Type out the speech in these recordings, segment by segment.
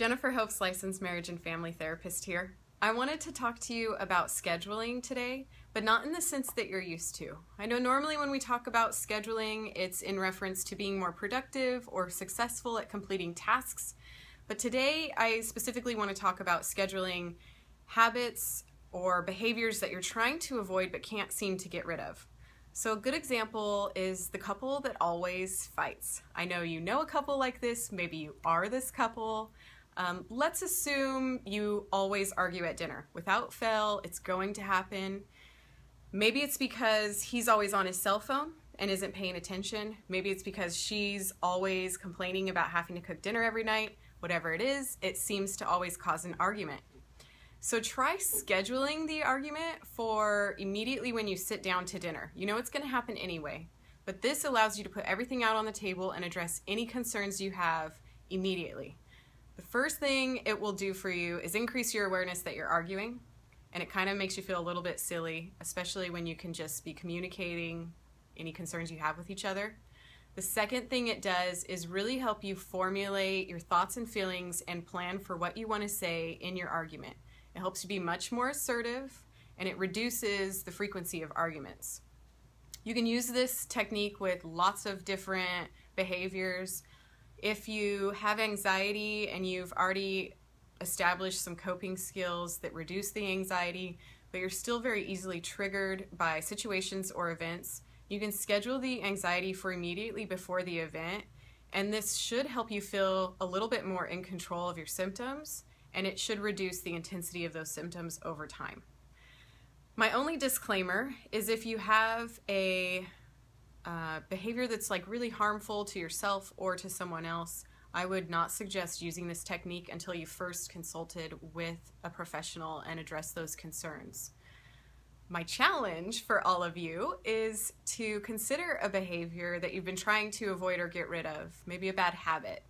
Jennifer Hope's licensed marriage and family therapist here. I wanted to talk to you about scheduling today, but not in the sense that you're used to. I know normally when we talk about scheduling, it's in reference to being more productive or successful at completing tasks, but today I specifically want to talk about scheduling habits or behaviors that you're trying to avoid but can't seem to get rid of. So a good example is the couple that always fights. I know you know a couple like this, maybe you are this couple. Let's assume you always argue at dinner. Without fail, it's going to happen. Maybe it's because he's always on his cell phone and isn't paying attention. Maybe it's because she's always complaining about having to cook dinner every night. Whatever it is, it seems to always cause an argument. So try scheduling the argument for immediately when you sit down to dinner. You know it's going to happen anyway, but this allows you to put everything out on the table and address any concerns you have immediately. The first thing it will do for you is increase your awareness that you're arguing, and it kind of makes you feel a little bit silly, especially when you can just be communicating any concerns you have with each other. The second thing it does is really help you formulate your thoughts and feelings and plan for what you want to say in your argument. It helps you be much more assertive, and it reduces the frequency of arguments. You can use this technique with lots of different behaviors. If you have anxiety and you've already established some coping skills that reduce the anxiety, but you're still very easily triggered by situations or events, you can schedule the anxiety for immediately before the event, and this should help you feel a little bit more in control of your symptoms, and it should reduce the intensity of those symptoms over time. My only disclaimer is if you have a behavior that's like really harmful to yourself or to someone else, I would not suggest using this technique until you first consulted with a professional and addressed those concerns. My challenge for all of you is to consider a behavior that you've been trying to avoid or get rid of, maybe a bad habit.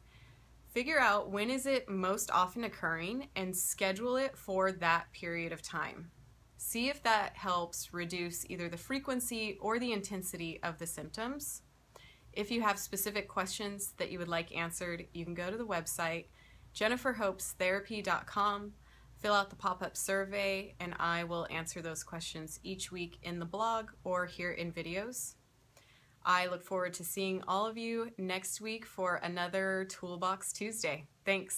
Figure out when is it most often occurring and schedule it for that period of time. See if that helps reduce either the frequency or the intensity of the symptoms. If you have specific questions that you would like answered, you can go to the website jenniferhopestherapy.com, fill out the pop-up survey, and I will answer those questions each week in the blog or here in videos. I look forward to seeing all of you next week for another Toolbox Tuesday. Thanks.